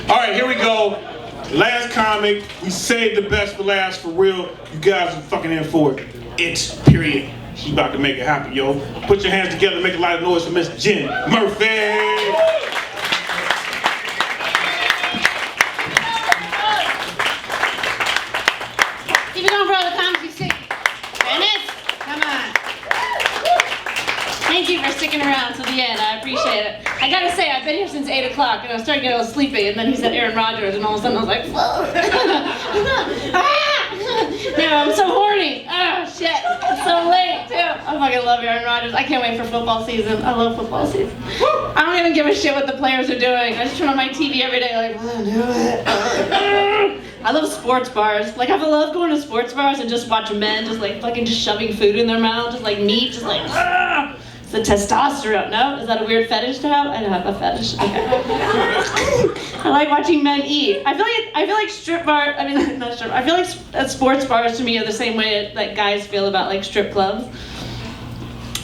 All right, here we go. Last comic. We saved the best for last, for real. You guys are fucking in for it. It's period. She's about to make it happen, yo. Put your hands together and make a lot of noise for Miss Jen Murphy. Keep it going for all the comics you see. Dennis, come on. Thank you for sticking around to the end. I appreciate it. I gotta say, I've been here since 8 o'clock and I was starting to get a little sleepy, and then he said Aaron Rodgers, and all of a sudden I was like, whoa. Now I'm so horny. Oh shit, it's so late too. I fucking love Aaron Rodgers. I can't wait for football season. I love football season. I don't even give a shit what the players are doing. I just turn on my TV every day like, oh, do it. I love sports bars. Like, I love going to sports bars and just watch men just like fucking just shoving food in their mouth, just like meat, just like, it's the testosterone. No? Is that a weird fetish to have? I don't have a fetish. Okay. I like watching men eat. I feel like strip bar. I mean, not strip. I feel like sports bars to me are the same way that guys feel about like strip clubs.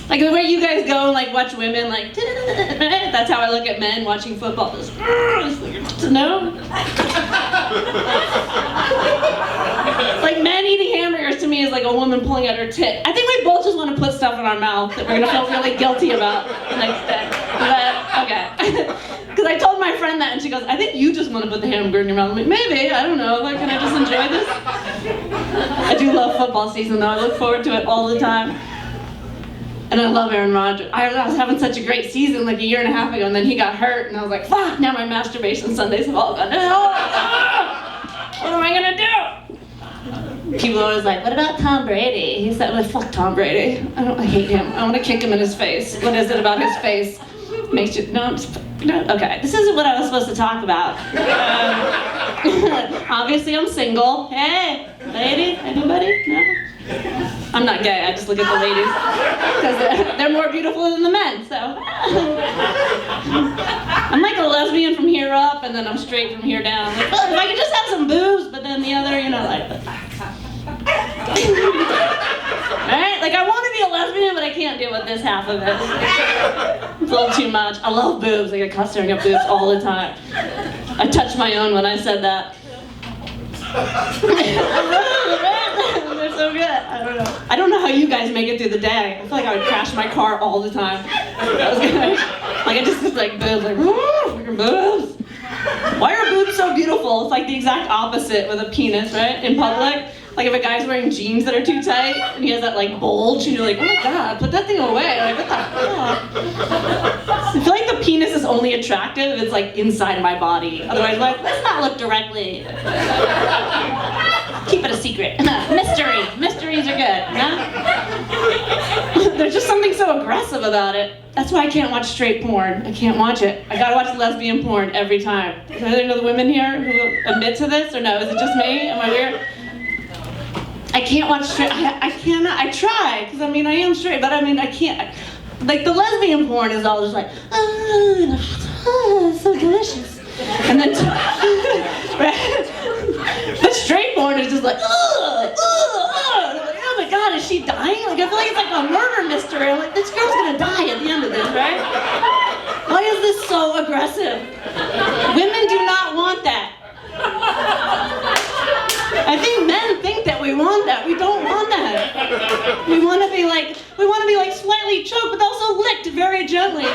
Like the way you guys go and like watch women like. That's how I look at men watching football. Just, no. Like men eating hamburgers to me is like a woman pulling out her tit. I think we both just want to put stuff in our mouth that we're gonna feel really guilty about the next day. But okay, because I told my friend that and she goes, "I think you just want to put the hamburger in your mouth." I'm like, maybe, I don't know. Like, can I just enjoy this? I do love football season though. I look forward to it all the time. And I love Aaron Rodgers. I was having such a great season like a year and a half ago, and then he got hurt, and I was like, fuck, now my masturbation Sundays have all gone to hell. What am I gonna do? People are always like, what about Tom Brady? He said, well, fuck Tom Brady. I hate him. I want to kick him in his face. What is it about his face? Makes you, no, okay. This isn't what I was supposed to talk about. Obviously I'm single. Hey, lady, anybody? No? I'm not gay, I just look at the ladies because they're more beautiful than the men, so. I'm like a lesbian from here up, and then I'm straight from here down. Like, well, if I could just have some boobs, but then the other, you know, like. Right? Like, I want to be a lesbian, but I can't deal with this half of it. It's a little too much. I love boobs. I get caught staring at boobs all the time. I touched my own when I said that. They're so good. I don't know how you guys make it through the day. I feel like I would crash my car all the time. Like, I just like boobs, like, freaking boobs. Why are boobs so beautiful? It's like the exact opposite with a penis, right? In public. Like if a guy's wearing jeans that are too tight and he has that like bulge, and you're like, oh my god, put that thing away. Like, what the fuck? I feel like the penis is only attractive if it's like inside my body. Otherwise, like, let's not look directly. Keep it a secret. Mystery. Mysteries are good, no? There's just something so aggressive about it. That's why I can't watch straight porn. I can't watch it. I gotta watch lesbian porn every time. Are there any other women here who admit to this, or no? Is it just me? Am I weird? I can't watch straight. I cannot. I try, because I mean I am straight, but I mean I can't. Like the lesbian porn is all just like, so delicious, and then but straight porn is just like, oh my god, is she dying? Like I feel like it's like a murder mystery. I'm like, this girl's gonna die at the end of this, right? Why is this so aggressive? Women do not want that. I think men think that we want that. We don't want that. We want to be like slightly choked, but also licked very gently.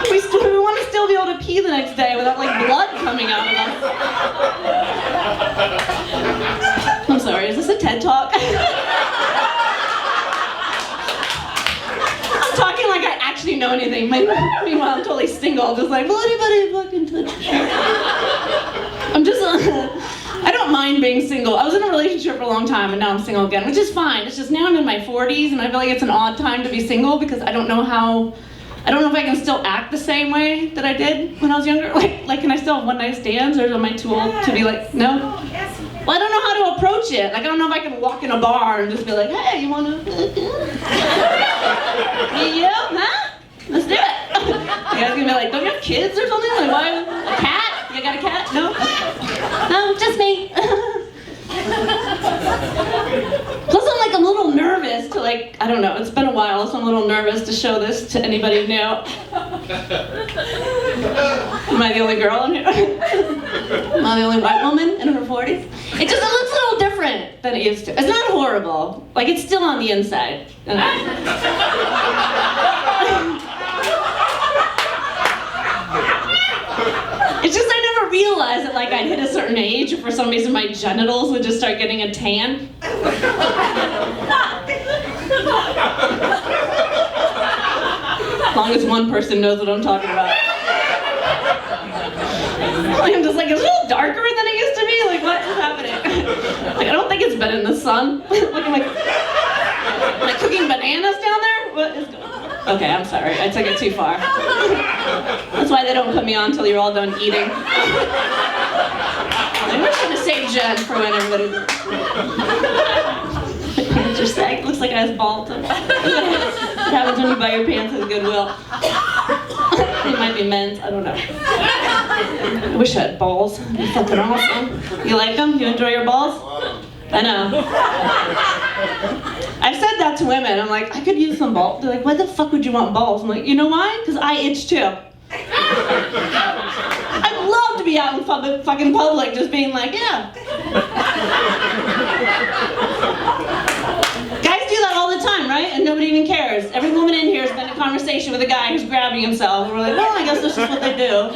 We want to still be able to pee the next day without like blood coming out of us. I'm sorry, is this a TED Talk? I'm talking like I actually know anything. Meanwhile, I'm totally single, just like, will anybody fucking touch me? I'm just, I don't mind being single. I was in a relationship for a long time and now I'm single again, which is fine. It's just now I'm in my 40s and I feel like it's an odd time to be single because I don't know if I can still act the same way that I did when I was younger. Like can I still have one night stands, or am I too old to be like, no? Well, I don't know how to approach it. Like I don't know if I can walk in a bar and just be like, hey, you wanna? You, huh? Let's do it. You guys gonna be like, don't you have kids or something? Like, why? A cat? You got a cat? No? No, just me. Plus I'm like a little nervous to like, I don't know, it's been a while, so I'm a little nervous to show this to anybody new. Am I the only girl in here? Am I the only white woman in her 40s? It just looks a little different than it used to. It's not horrible. Like, it's still on the inside. It's just I never realized that like I'd hit a certain age or for some reason my genitals would just start getting a tan. As long as one person knows what I'm talking about. Like, I'm just like, it's a little darker than it used to be. Like, what is happening? Like, I don't think it's been in the sun. Like, am I cooking bananas down there? What is going on? Okay, I'm sorry. I took it too far. That's why they don't put me on until you're all done eating. Like, we're just gonna save Jen for when everybody's. Pants are sagged. Looks like I was bald. What happens when you buy your pants at Goodwill? It might be men's. I don't know. I wish I had balls. It'd be fucking awesome. You like them? You enjoy your balls? I know. I've said that to women. I'm like, I could use some balls. They're like, why the fuck would you want balls? I'm like, you know why? Because I itch too. I'd love to be out in fucking public just being like, yeah. Guys do that all the time, right? And nobody even cares. Every woman in here has been in a conversation with a guy who's grabbing himself. And we're like, well, I guess this is what they do.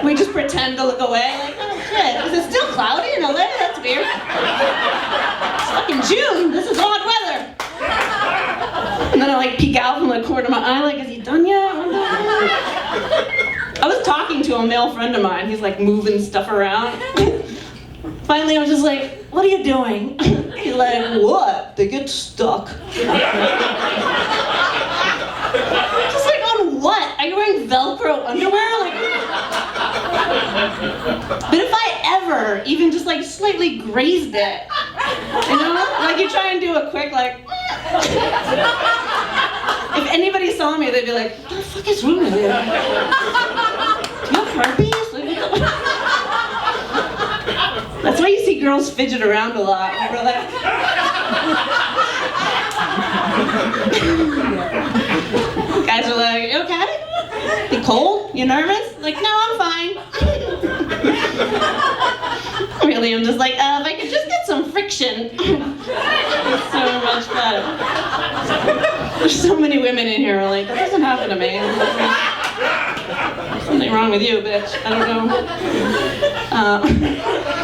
We just pretend to look away. Like, oh shit, is it still cloudy in LA? That's weird. It's fucking June. This is odd weather. And then I like peek out from the corner of my eye, like, is he done yet? I was talking to a male friend of mine. He's like moving stuff around. Finally, I was just like, what are you doing? He's like, what? They get stuck. Just like, on what? Are you wearing Velcro underwear? Like, but if I ever even just like slightly grazed it, you know? Like you try and do a quick like, if anybody saw me, they'd be like, what the fuck is wrong with you? Do you have herpes? That's why you see girls fidget around a lot. We're like, guys are like, you okay? You cold? You nervous? Like, no, I'm fine. Really, I'm just like, if I could just get some friction. It's so much better. There's so many women in here who are like, that doesn't happen to me. There's something wrong with you, bitch. I don't know.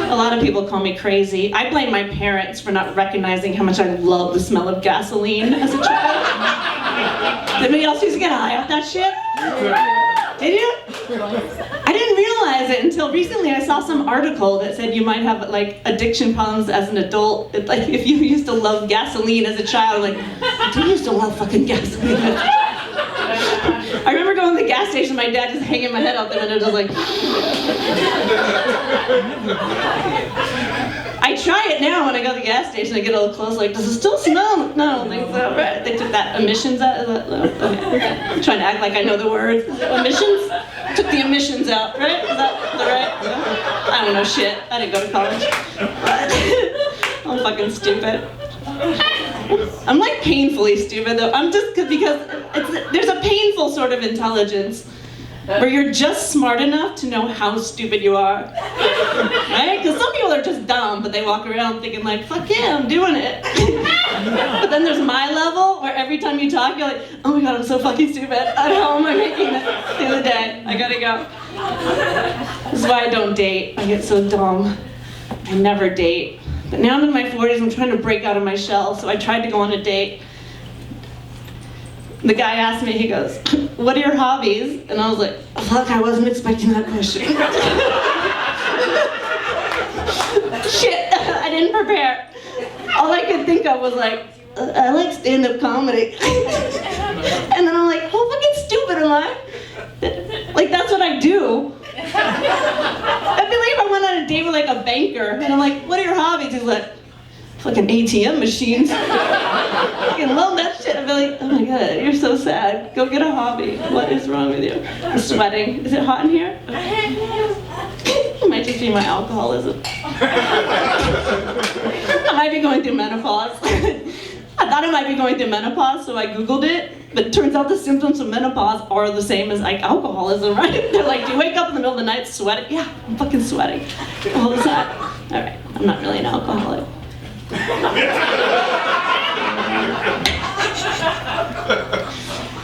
A lot of people call me crazy. I blame my parents for not recognizing how much I love the smell of gasoline as a child. Did anybody else used to get high off that shit? Did you? I didn't realize it until recently. I saw some article that said you might have like addiction problems as an adult. Like if you used to love gasoline as a child, like, I used to love fucking gasoline. I remember going to the gas station, my dad just hanging my head out the window, just like. I try it now when I go to the gas station. I get a little close, like, does it still smell? No, I don't think so. Right? They took that emissions out. Okay. I'm trying to act like I know the words. Emissions? Took the emissions out, right? Is that right? I don't know shit. I didn't go to college. I'm fucking stupid. I'm like painfully stupid though. I'm just because there's a painful sort of intelligence where you're just smart enough to know how stupid you are, right? Because some people are just dumb, but they walk around thinking like, fuck yeah, I'm doing it. But then there's my level where every time you talk, you're like, oh my god, I'm so fucking stupid. How am I making it the other day? I gotta go. This is why I don't date. I get so dumb. I never date. But now I'm in my 40s, I'm trying to break out of my shell, so I tried to go on a date. The guy asked me, he goes, what are your hobbies? And I was like, fuck, I wasn't expecting that question. Shit, I didn't prepare. All I could think of was like, I like stand-up comedy. And then I'm like, how fucking stupid am I? Like, that's what I do. I believe I went on a date with like a banker, and I'm like, what are your hobbies? He's like, fucking ATM machines. I fucking love that shit. I'd be like, oh my god, you're so sad. Go get a hobby. What is wrong with you? I'm sweating. Is it hot in here? It might just be my alcoholism. I might be going through menopause. I I thought I might be going through menopause, so I Googled it, but it turns out the symptoms of menopause are the same as like alcoholism, right? They're like, do you wake up in the middle of the night sweating? Yeah, I'm fucking sweating. What was that? All right, I'm not really an alcoholic.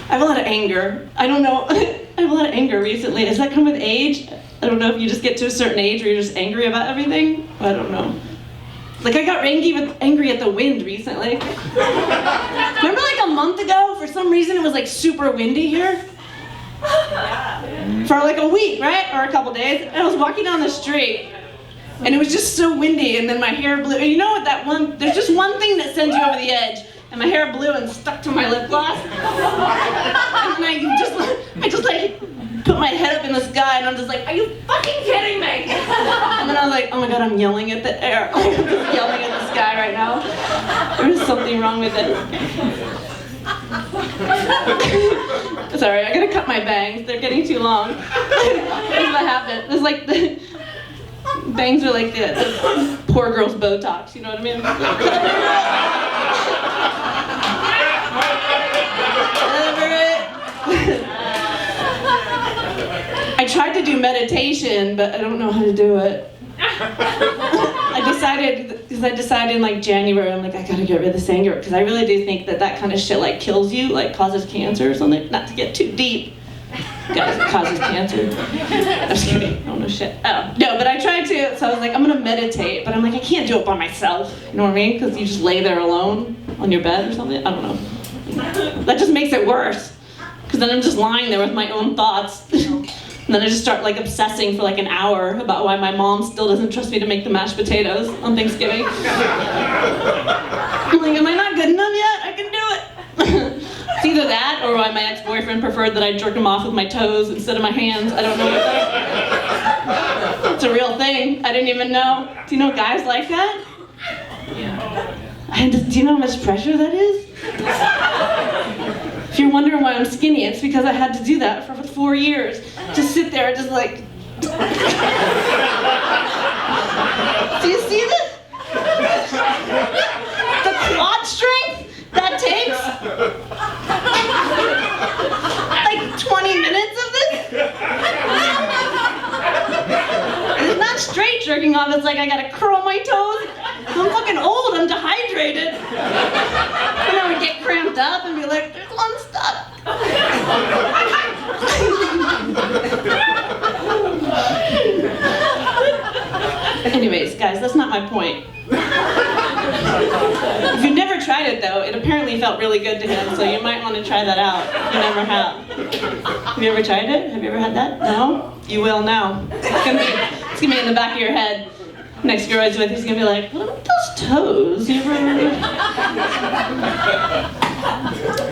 I have a lot of anger. I don't know. I have a lot of anger recently. Does that come with age? I don't know if you just get to a certain age where you're just angry about everything. I don't know. Like I got angry at the wind recently. Remember like a month ago, for some reason it was like super windy here? For like a week, right? Or a couple days. And I was walking down the street and it was just so windy and then my hair blew. And you know what there's just one thing that sends you over the edge. And my hair blew and stuck to my lip gloss. And then I just like put my head up in the sky and I'm just like, are you fucking kidding me? And then I was like, oh my god, I'm yelling at the air. I'm just yelling at the sky right now. There's something wrong with it. Sorry, I gotta cut my bangs. They're getting too long. That's what happened. It's like the bangs are like the poor girl's Botox, you know what I mean? I tried to do meditation, but I don't know how to do it. I decided in like January, I'm like, I gotta get rid of this anger, because I really do think that kind of shit like kills you, like causes cancer or something. Not to get too deep. Guys, it causes cancer. I'm just kidding, I don't know shit. Oh, no, but I tried to, so I was like, I'm gonna meditate, but I'm like, I can't do it by myself, you know what I mean? Because you just lay there alone on your bed or something, I don't know. That just makes it worse, because then I'm just lying there with my own thoughts. And then I just start like obsessing for like an hour about why my mom still doesn't trust me to make the mashed potatoes on Thanksgiving. I'm like, am I not good enough yet? I can do it. It's either that or why my ex-boyfriend preferred that I jerk him off with my toes instead of my hands. I don't know what that is. It's a real thing. I didn't even know. Do you know guys like that? Yeah. Do you know how much pressure that is? If you're wondering why I'm skinny, it's because I had to do that for 4 years. Just sit there and just like... Do you see this? The quad strength that takes? Like 20 minutes of this? It's not straight jerking off, it's like I gotta curl my toes. I'm fucking old, I'm dehydrated. And I would get cramped up and be like, there's one stuck. Anyways, guys, that's not my point. If you've never tried it though, it apparently felt really good to him, so you might want to try that out if you never have. Have you ever tried it? Have you ever had that? No? You will now. It's gonna be in the back of your head. Next girl I was with, he's gonna be like, what about those toes? You ever...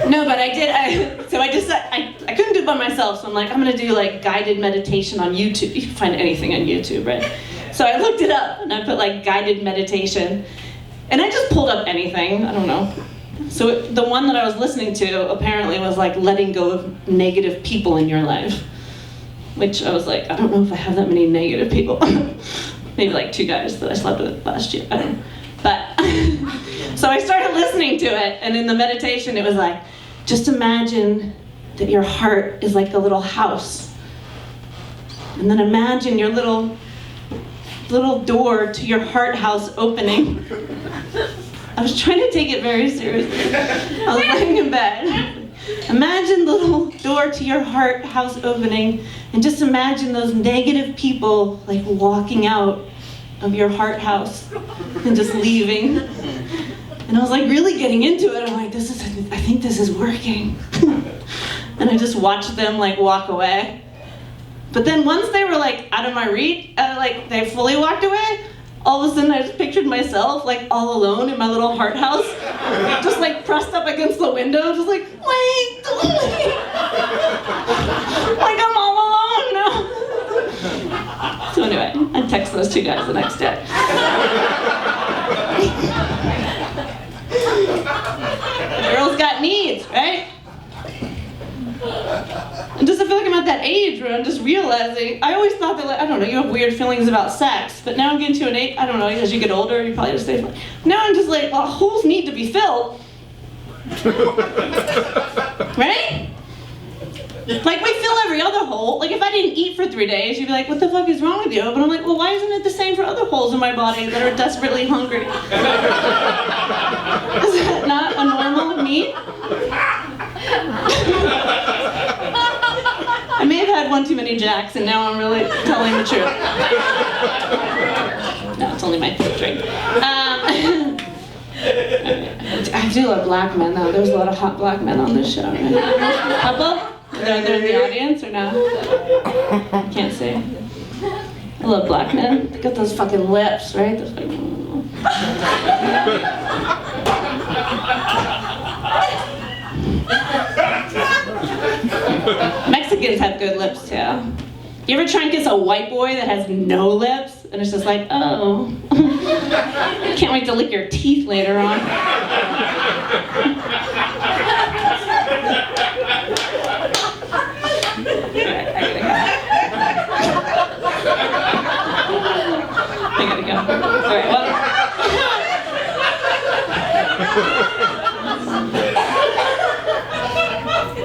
No, but I did, so I decided, I couldn't do it by myself, so I'm like, I'm gonna do like guided meditation on YouTube. You can find anything on YouTube, right? So I looked it up, and I put like guided meditation, and I just pulled up anything, I don't know. So the one that I was listening to apparently was like letting go of negative people in your life, which I was like, I don't know if I have that many negative people. Maybe like 2 guys that I slept with last year, I don't know. But, so I started listening to it, and in the meditation it was like, just imagine that your heart is like a little house. And then imagine your little door to your heart house opening. I was trying to take it very seriously. I was laying in bed. Imagine the little door to your heart house opening, and just imagine those negative people like walking out of your heart house and just leaving. And I was like really getting into it. I'm like, I think this is working. And I just watched them like walk away. But then once they were like out of my reach, like they fully walked away, all of a sudden I just pictured myself like all alone in my little heart house, just like pressed up against the window, just like, wait, don't leave. Like I'm all alone now. So anyway, I text those 2 guys the next day. Girls got needs, right? And just I feel like I'm at that age where I'm just realizing, I always thought that, like, I don't know, you have weird feelings about sex, but now I'm getting to an age, I don't know, as you get older, you probably just say, now I'm just like, well, holes need to be filled. Right? Like, we fill every other hole. Like, if I didn't eat for 3 days, you'd be like, what the fuck is wrong with you? But I'm like, well, why isn't it the same for other holes in my body that are desperately hungry? Is that not a normal need? I may have had one too many Jacks, and now I'm really telling the truth. No, it's only my fifth drink. I do love black men, though. There's a lot of hot black men on this show, right? Couple? Are they in the audience or no? Can't see. I love black men. They got those fucking lips, right? Those fucking... Mexicans have good lips too. You ever try and kiss a white boy that has no lips? And it's just like, oh. Can't wait to lick your teeth later on. I gotta go. Alright, well.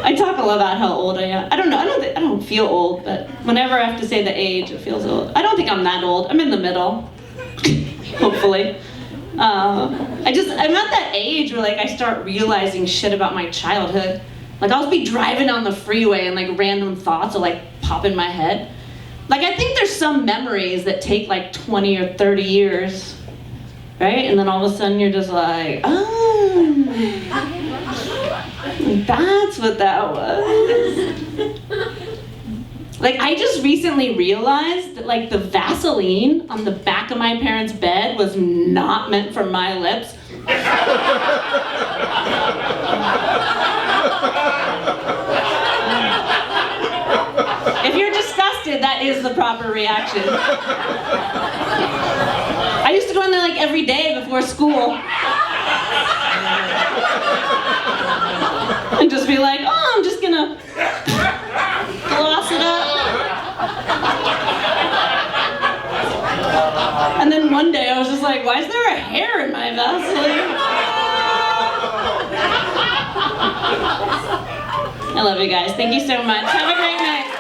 I talk a lot about how old I am. I don't know, I don't feel old, but whenever I have to say the age, it feels old. I don't think I'm that old. I'm in the middle. Hopefully. I'm at that age where like I start realizing shit about my childhood. Like I'll be driving on the freeway and like random thoughts will like pop in my head. Like I think there's some memories that take like 20 or 30 years, right? And then all of a sudden you're just like, oh, that's what that was. Like I just recently realized that like the Vaseline on the back of my parents' bed was not meant for my lips. If you're disgusted, that is the proper reaction. I used to go in there like every day before school. And just be like, oh, I'm just gonna gloss it up. And then one day I was just like, why is there a hair in my Vaseline? I love you guys. Thank you so much. Have a great night.